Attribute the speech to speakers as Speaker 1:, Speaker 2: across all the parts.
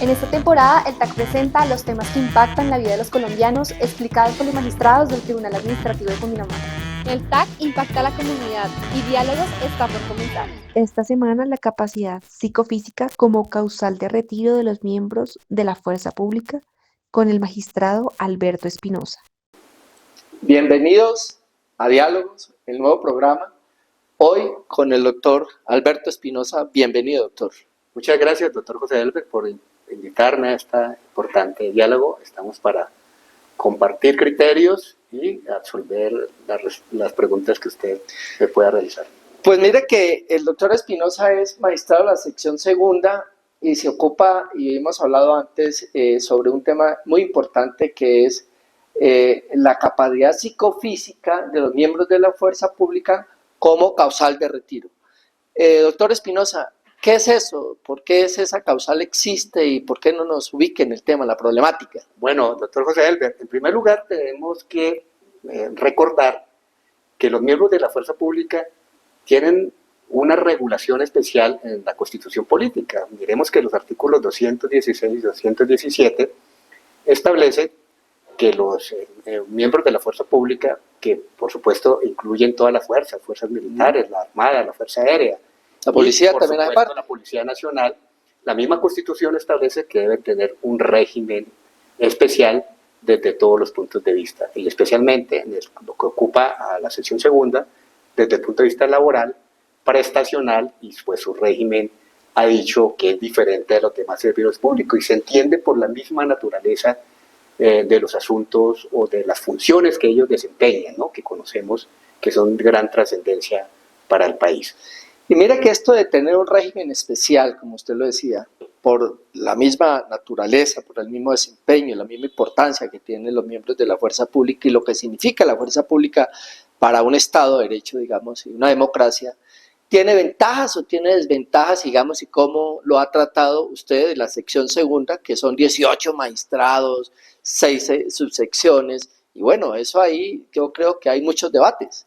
Speaker 1: En esta temporada, el TAC presenta los temas que impactan la vida de los colombianos, explicados por los magistrados del Tribunal Administrativo de Cundinamarca.
Speaker 2: El TAC impacta a la comunidad y Diálogos está por comenzar.
Speaker 3: Esta semana, la capacidad psicofísica como causal de retiro de los miembros de la fuerza pública, con el magistrado Alberto Espinosa.
Speaker 4: Bienvenidos a Diálogos, el nuevo programa. Hoy con el doctor Alberto Espinosa. Bienvenido, doctor.
Speaker 5: Muchas gracias, doctor José Elber, por invitarme a este importante diálogo. Estamos para compartir criterios y absolver las preguntas que usted me pueda realizar.
Speaker 4: Pues mire que el doctor Espinosa es magistrado de la sección segunda y se ocupa, y hemos hablado antes, sobre un tema muy importante que es la capacidad psicofísica de los miembros de la fuerza pública como causal de retiro. Doctor Espinosa, ¿qué es eso? ¿Por qué esa causal existe y por qué no nos ubica en el tema, la problemática?
Speaker 5: Bueno, doctor José Elber, en primer lugar tenemos que recordar que los miembros de la fuerza pública tienen una regulación especial en la Constitución Política. Miremos que los artículos 216 y 217 establecen que los miembros de la fuerza pública, que por supuesto incluyen todas las fuerzas militares, la Armada, la Fuerza Aérea,
Speaker 4: la Policía también
Speaker 5: hace parte, la Policía Nacional, la misma Constitución establece que deben tener un régimen especial desde todos los puntos de vista, y especialmente en lo que ocupa a la sección segunda, desde el punto de vista laboral, prestacional, y pues su régimen ha dicho que es diferente de los demás servidores públicos, y se entiende por la misma naturaleza de los asuntos o de las funciones que ellos desempeñan, ¿no? Que conocemos que son de gran trascendencia para el país.
Speaker 4: Y mira que esto de tener un régimen especial, como usted lo decía, por la misma naturaleza, por el mismo desempeño, la misma importancia que tienen los miembros de la fuerza pública y lo que significa la fuerza pública para un Estado de Derecho, digamos, y una democracia, ¿tiene ventajas o tiene desventajas, digamos, y cómo lo ha tratado usted de la sección segunda, que son 18 magistrados, 6 subsecciones, y bueno, eso ahí yo creo que hay muchos debates.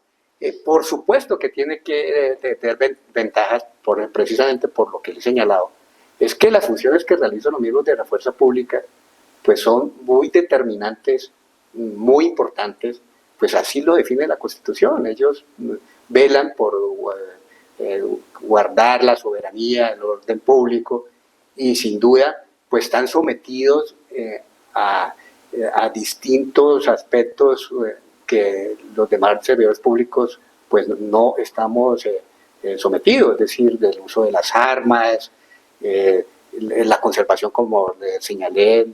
Speaker 5: Por supuesto que tiene que tener ventajas, precisamente por lo que le he señalado. Es que las funciones que realizan los miembros de la fuerza pública pues son muy determinantes, muy importantes, pues así lo define la Constitución. Ellos velan por guardar la soberanía, el orden público, y sin duda pues están sometidos a distintos aspectos que los demás servidores públicos pues no estamos sometidos, es decir, del uso de las armas, la conservación, como señalé,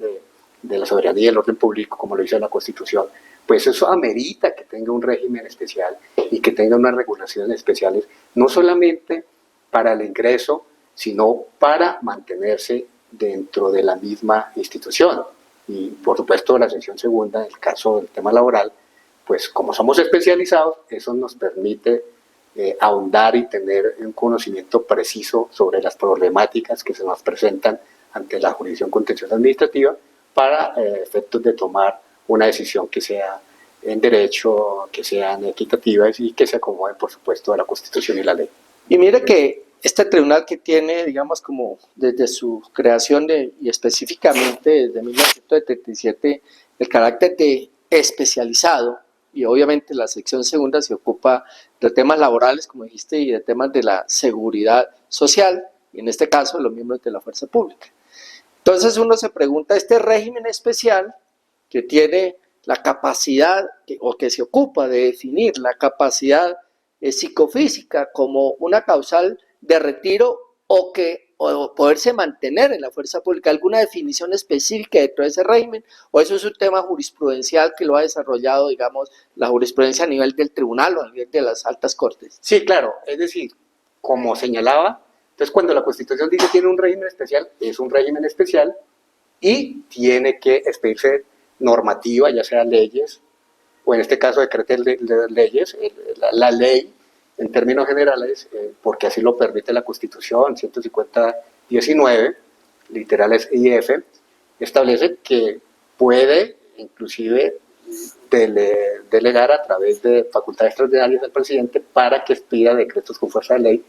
Speaker 5: de la soberanía y el orden público, como lo dice la Constitución. Pues eso amerita que tenga un régimen especial y que tenga unas regulaciones especiales, no solamente para el ingreso, sino para mantenerse dentro de la misma institución. Y por supuesto la sección segunda, en el caso del tema laboral, pues como somos especializados, eso nos permite ahondar y tener un conocimiento preciso sobre las problemáticas que se nos presentan ante la jurisdicción contenciosa administrativa para efectos de tomar una decisión que sea en derecho, que sean equitativas y que se acomoden, por supuesto, a la Constitución y la ley.
Speaker 4: Y mire que este tribunal que tiene, digamos, como desde su creación y específicamente desde 1977, el carácter de especializado, y obviamente la sección segunda se ocupa de temas laborales, como dijiste, y de temas de la seguridad social, y en este caso los miembros de la fuerza pública. Entonces uno se pregunta, este régimen especial que tiene la capacidad, o que se ocupa de definir la capacidad psicofísica como una causal de retiro o poderse mantener en la fuerza pública, ¿alguna definición específica dentro de ese régimen? ¿O eso es un tema jurisprudencial que lo ha desarrollado, digamos, la jurisprudencia a nivel del tribunal o a nivel de las altas cortes?
Speaker 5: Sí, claro, es decir, como señalaba, entonces cuando la Constitución dice que tiene un régimen especial, es un régimen especial y tiene que expedirse normativa, ya sea leyes, o en este caso decretos de leyes, la ley en términos generales, porque así lo permite la Constitución 150-19, literales IF, establece que puede inclusive delegar a través de facultades extraordinarias del presidente para que expida decretos con fuerza de ley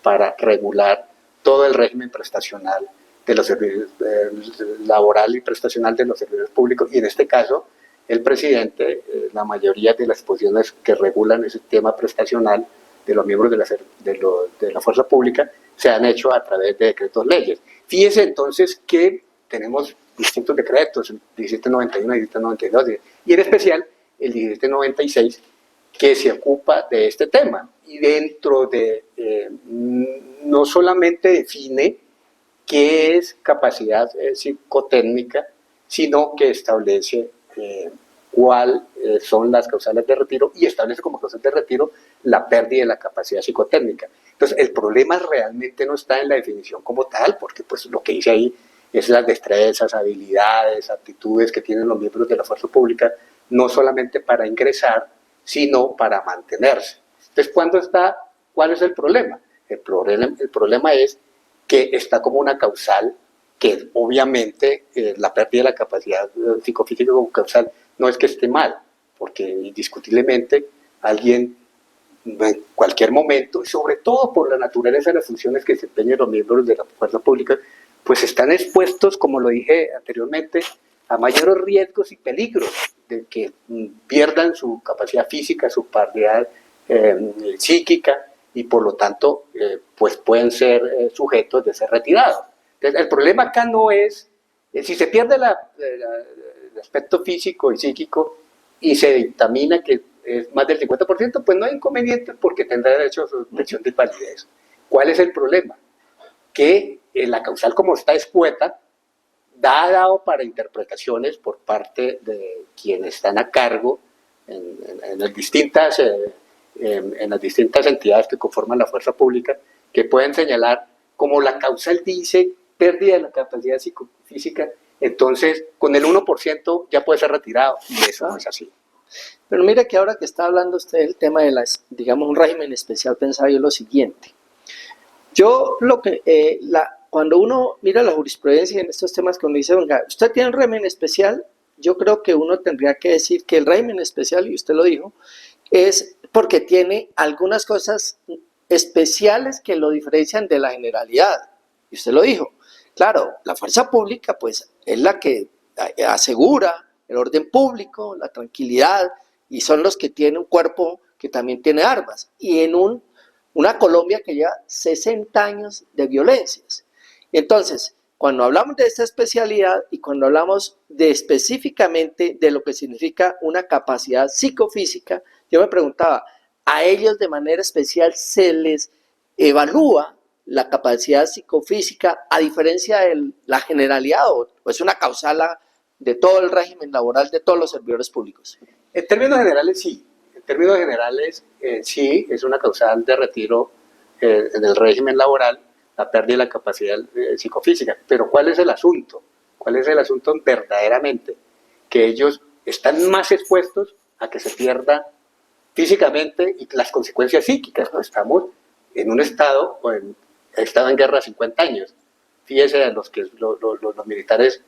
Speaker 5: para regular todo el régimen prestacional de los servicios laboral y prestacional de los servicios públicos, y en este caso el presidente, la mayoría de las disposiciones que regulan ese tema prestacional de los miembros de la fuerza pública se han hecho a través de decretos leyes. Fíjese entonces que tenemos distintos decretos, el 1791, el 1792, y en especial el 1796, que se ocupa de este tema, y dentro de, no solamente define qué es capacidad psicotécnica, sino que establece cuáles son las causales de retiro, y establece como causal de retiro la pérdida de la capacidad psicotécnica. Entonces, el problema realmente no está en la definición como tal, porque pues lo que dice ahí es las destrezas, habilidades, aptitudes que tienen los miembros de la fuerza pública, no solamente para ingresar, sino para mantenerse. Entonces, ¿cuál es el problema? El problema es que está como una causal, que obviamente la pérdida de la capacidad psicofísica como causal no es que esté mal, porque indiscutiblemente alguien en cualquier momento, y sobre todo por la naturaleza de las funciones que desempeñan los miembros de la fuerza pública, pues están expuestos, como lo dije anteriormente, a mayores riesgos y peligros de que pierdan su capacidad física, su capacidad psíquica, y por lo tanto pues pueden ser sujetos de ser retirados. Entonces, el problema acá no es, si se pierde el aspecto físico y psíquico y se dictamina que es más del 50%, pues no hay inconveniente porque tendrá derecho a su pensión de invalidez. ¿Cuál es el problema? Que la causal, como está escueta, ha dado para interpretaciones por parte de quienes están a cargo en las distintas entidades que conforman la fuerza pública, que pueden señalar como la causal dice pérdida de la capacidad psicofísica, entonces con el 1% ya puede ser retirado, y eso no es así.
Speaker 4: Pero mira que ahora que está hablando usted del tema de digamos, un régimen especial, pensaba yo lo siguiente. Yo cuando uno mira la jurisprudencia en estos temas, que uno dice, venga, usted tiene un régimen especial, yo creo que uno tendría que decir que el régimen especial, y usted lo dijo, es porque tiene algunas cosas especiales que lo diferencian de la generalidad, y usted lo dijo. Claro, la fuerza pública pues es la que asegura el orden público, la tranquilidad, y son los que tienen un cuerpo que también tiene armas, y en una Colombia que lleva 60 años de violencias. Entonces, cuando hablamos de esta especialidad y cuando hablamos específicamente de lo que significa una capacidad psicofísica, yo me preguntaba, ¿a ellos de manera especial se les evalúa la capacidad psicofísica a diferencia de la generalidad o es una causal de todo el régimen laboral de todos los servidores públicos?
Speaker 5: En términos generales, sí. En términos generales, sí, es una causal de retiro en el régimen laboral, la pérdida de la capacidad psicofísica. Pero ¿cuál es el asunto? ¿Cuál es el asunto verdaderamente? Que ellos están más expuestos a que se pierda físicamente y las consecuencias psíquicas. ¿No? Estamos en un estado, he estado en guerra 50 años. Fíjese a los militares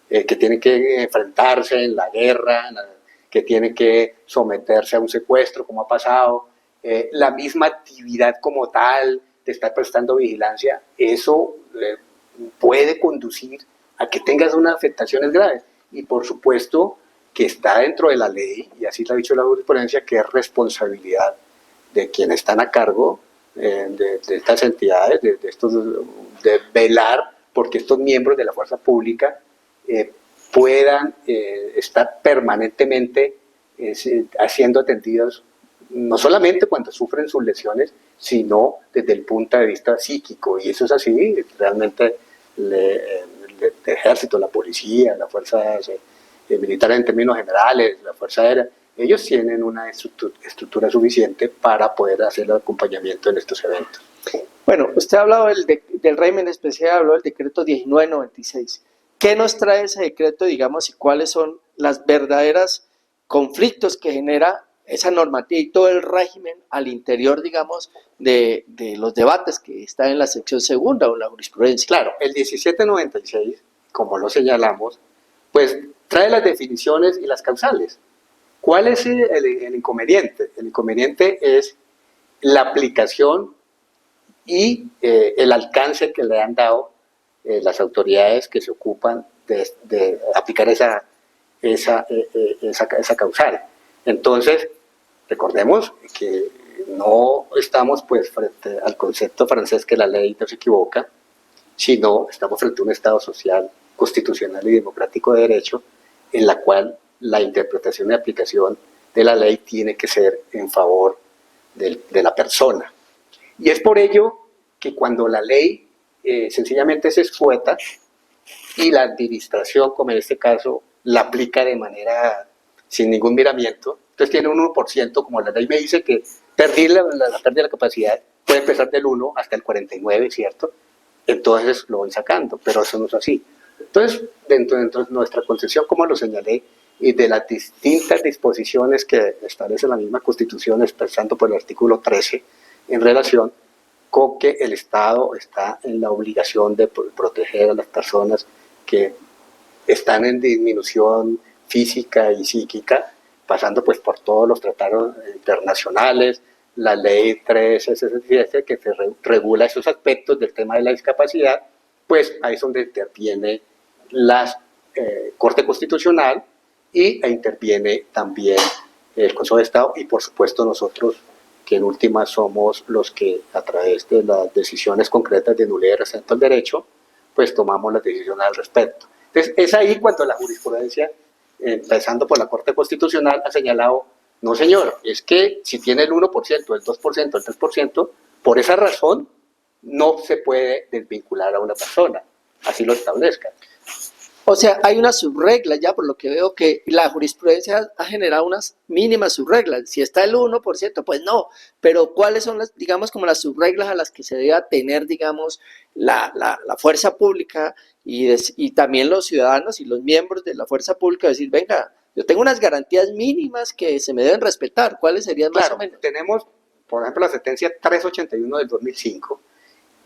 Speaker 5: que tienen que enfrentarse en la guerra, que tienen que someterse a un secuestro, como ha pasado, la misma actividad como tal, de estar prestando vigilancia, eso puede conducir a que tengas unas afectaciones graves. Y por supuesto que está dentro de la ley, y así lo ha dicho la jurisprudencia, que es responsabilidad de quienes están a cargo de estas entidades, de velar porque estos miembros de la fuerza pública puedan estar permanentemente siendo atendidos, no solamente cuando sufren sus lesiones, sino desde el punto de vista psíquico, y eso es así. Realmente el ejército, la policía, las fuerzas militares en términos generales, la fuerza aérea, ellos tienen una estructura suficiente para poder hacer el acompañamiento en estos eventos.
Speaker 4: Bueno, usted ha hablado del régimen especial, habló del decreto 1996. ¿Qué nos trae ese decreto, digamos, y cuáles son las verdaderas conflictos que genera esa normativa y todo el régimen al interior, digamos, de los debates que están en la sección segunda o en la jurisprudencia?
Speaker 5: Claro, el 1796, como lo señalamos, pues trae las definiciones y las causales. ¿Cuál es el inconveniente? El inconveniente es la aplicación y el alcance que le han dado las autoridades que se ocupan de aplicar esa causal. Entonces, recordemos que no estamos pues frente al concepto francés que la ley no se equivoca, sino estamos frente a un Estado social, constitucional y democrático de derecho, en la cual la interpretación y aplicación de la ley tiene que ser en favor de la persona. Y es por ello que cuando la ley sencillamente se esfueta y la administración, como en este caso, la aplica de manera sin ningún miramiento, entonces tiene un 1%, como la ley me dice que pérdida de la capacidad puede empezar del 1 hasta el 49, ¿cierto? Entonces lo voy sacando, pero eso no es así. Entonces, dentro de nuestra concepción, como lo señalé, y de las distintas disposiciones que establece la misma Constitución, expresando por el artículo 13, en relación con que el Estado está en la obligación de proteger a las personas que están en disminución física y psíquica, pasando pues por todos los tratados internacionales, la ley 1367 que se regula esos aspectos del tema de la discapacidad, pues ahí es donde interviene la Corte Constitucional e interviene también el Consejo de Estado y por supuesto nosotros, que en última somos los que a través de las decisiones concretas de nulidad y recinto al derecho, pues tomamos las decisiones al respecto. Entonces es ahí cuando la jurisprudencia, empezando por la Corte Constitucional, ha señalado, no señor, es que si tiene el 1%, el 2%, el 3%, por esa razón no se puede desvincular a una persona, así lo establezca.
Speaker 4: O sea, hay una subregla ya, por lo que veo que la jurisprudencia ha generado unas mínimas subreglas. Si está el 1%, pues no. Pero ¿cuáles son las, digamos, como las subreglas a las que se debe atener, digamos, la fuerza pública y también los ciudadanos y los miembros de la fuerza pública? Decir, venga, yo tengo unas garantías mínimas que se me deben respetar. ¿Cuáles serían más o menos?
Speaker 5: Tenemos, por ejemplo, la sentencia 381 del 2005,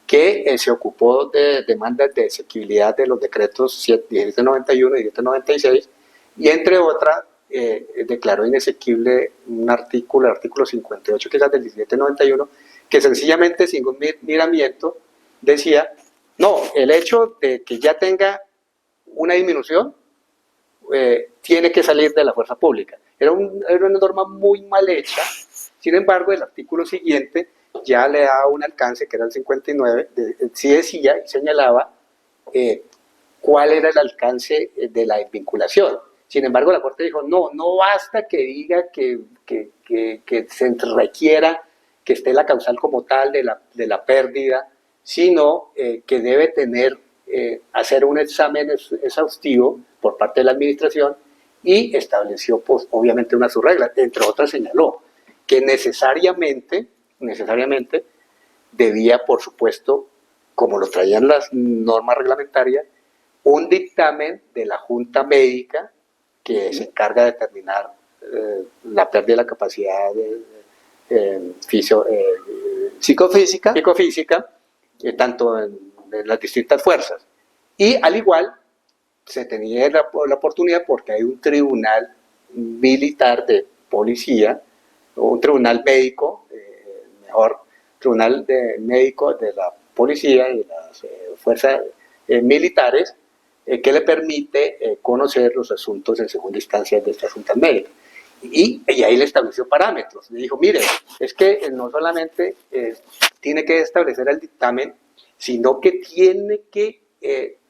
Speaker 5: que se ocupó de demandas de exequibilidad de los decretos 1791 y 1796, y entre otras declaró inexequible un artículo, el artículo 58, quizás del 1791, que sencillamente sin un miramiento decía, no, el hecho de que ya tenga una disminución tiene que salir de la fuerza pública. Era una norma muy mal hecha. Sin embargo, el artículo siguiente ya le da un alcance, que era el 59, sí decía y señalaba cuál era el alcance de la desvinculación. Sin embargo, la Corte dijo, no basta que diga que se requiera que esté la causal como tal de la pérdida, sino que debe hacer un examen exhaustivo por parte de la administración y estableció, pues, obviamente una subregla. Entre otras señaló que necesariamente debía, por supuesto, como lo traían las normas reglamentarias, un dictamen de la Junta Médica que se encarga de determinar la pérdida de la capacidad psicofísica, tanto en las distintas fuerzas. Y al igual, se tenía la oportunidad, porque hay un tribunal militar de policía, o un tribunal médico, tribunal médico de la policía y de las fuerzas militares, que le permite conocer los asuntos en segunda instancia de estas juntas médicas. Y ahí le estableció parámetros. Le dijo, mire, es que no solamente tiene que establecer el dictamen, sino que tiene que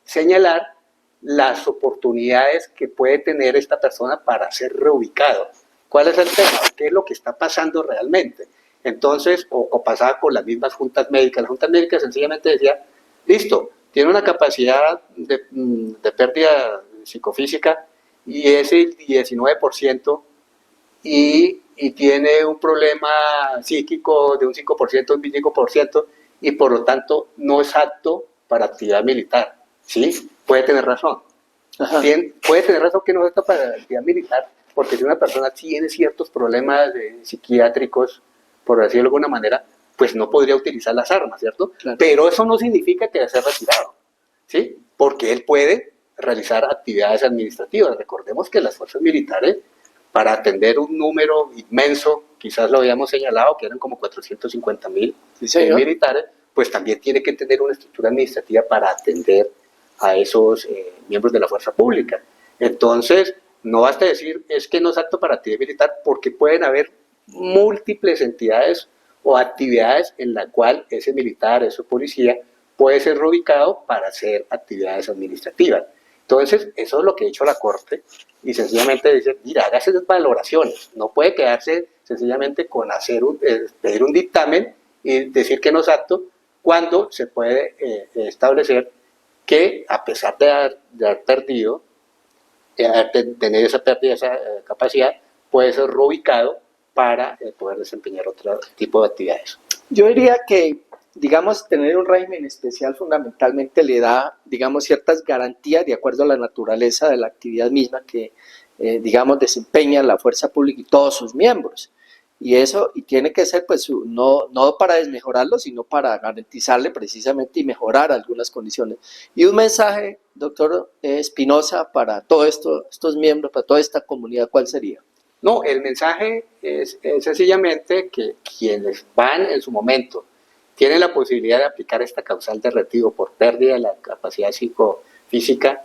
Speaker 5: señalar las oportunidades que puede tener esta persona para ser reubicado. ¿Cuál es el tema? ¿Qué es lo que está pasando realmente? Entonces, o pasaba con las mismas juntas médicas. Las juntas médicas sencillamente decía, listo, tiene una capacidad de pérdida psicofísica y es el 19%, y tiene un problema psíquico de un 5%, un 25%, y por lo tanto no es apto para actividad militar. ¿Sí? Puede tener razón. Puede tener razón que no es apto para actividad militar, porque si una persona tiene ciertos problemas psiquiátricos, por decirlo de alguna manera, pues no podría utilizar las armas, ¿cierto? Claro. Pero eso no significa que debe ser retirado, ¿sí? Porque él puede realizar actividades administrativas. Recordemos que las fuerzas militares, para atender un número inmenso, quizás lo habíamos señalado, que eran como 450.000 militares, pues también tiene que tener una estructura administrativa para atender a esos miembros de la fuerza pública. Entonces, no basta decir es que no es apto para actividad militar, porque pueden haber múltiples entidades o actividades en la cual ese militar, ese policía, puede ser reubicado para hacer actividades administrativas. Entonces, eso es lo que ha hecho la Corte, y sencillamente dice, mira, hágase esas valoraciones, no puede quedarse sencillamente con pedir un dictamen y decir que no es apto, cuando se puede establecer que, a pesar de haber perdido, tener esa pérdida, esa capacidad, puede ser reubicado para poder desempeñar otro tipo de actividades.
Speaker 4: Yo diría que, digamos, tener un régimen especial fundamentalmente le da, digamos, ciertas garantías de acuerdo a la naturaleza de la actividad misma que, digamos, desempeña la fuerza pública y todos sus miembros. Y eso, y tiene que ser, pues, no para desmejorarlo, sino para garantizarle precisamente y mejorar algunas condiciones. Y un mensaje, doctor Espinosa, para todos estos miembros, para toda esta comunidad, ¿cuál sería?
Speaker 5: No, el mensaje es sencillamente que quienes van en su momento tienen la posibilidad de aplicar esta causal de retiro por pérdida de la capacidad psicofísica,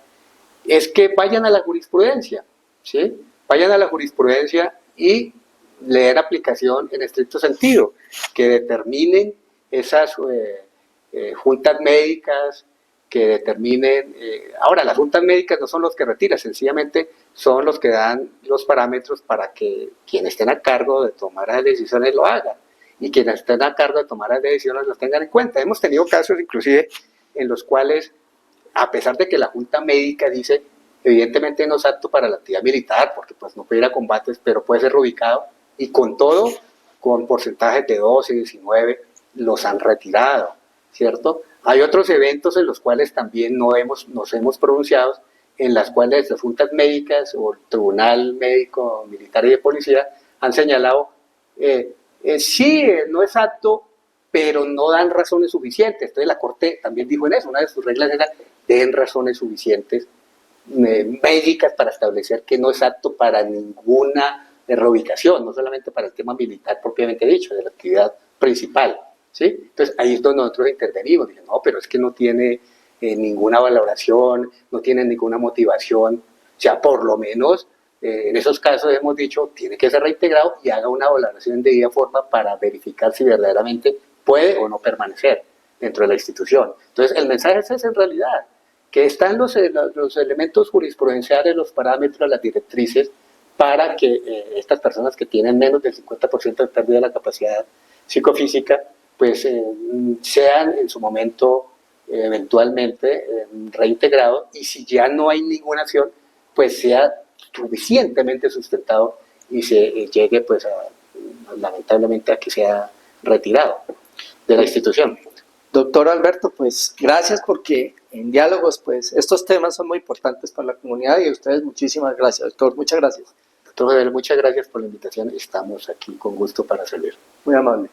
Speaker 5: es que vayan a la jurisprudencia, ¿sí? Vayan a la jurisprudencia y le den aplicación en estricto sentido, que determinen esas juntas médicas, que determinen, ahora las juntas médicas no son los que retiran, sencillamente son los que dan los parámetros para que quienes estén a cargo de tomar las decisiones lo hagan, y quienes estén a cargo de tomar las decisiones los tengan en cuenta. Hemos tenido casos inclusive en los cuales, a pesar de que la junta médica dice, evidentemente no es apto para la actividad militar, porque pues no puede ir a combates, pero puede ser reubicado, y con todo, con porcentajes de 12, 19, los han retirado, ¿cierto? Hay otros eventos en los cuales también nos hemos pronunciado, en las cuales las juntas médicas o el Tribunal Médico Militar y de Policía han señalado, sí, no es apto, pero no dan razones suficientes. Entonces la Corte también dijo en eso, una de sus reglas era, den razones suficientes médicas para establecer que no es apto para ninguna reubicación, no solamente para el tema militar propiamente dicho, de la actividad principal, ¿sí? Entonces ahí es donde nosotros intervenimos, dije, no, pero es que no tiene ninguna valoración, no tiene ninguna motivación, o sea, por lo menos en esos casos hemos dicho, tiene que ser reintegrado y haga una valoración de debida forma para verificar si verdaderamente puede o no permanecer dentro de la institución. Entonces el mensaje es ese en realidad, que están los elementos jurisprudenciales, los parámetros, las directrices, para que estas personas que tienen menos del 50% de pérdida de la capacidad psicofísica, pues sean en su momento eventualmente reintegrados, y si ya no hay ninguna acción, pues sea suficientemente sustentado y se llegue pues lamentablemente a que sea retirado de la institución.
Speaker 4: Doctor Alberto, pues gracias, porque en Diálogos pues estos temas son muy importantes para la comunidad, y a ustedes muchísimas gracias, doctor, muchas gracias.
Speaker 5: Doctor Fidel, muchas gracias por la invitación, estamos aquí con gusto para servir.
Speaker 4: Muy amable.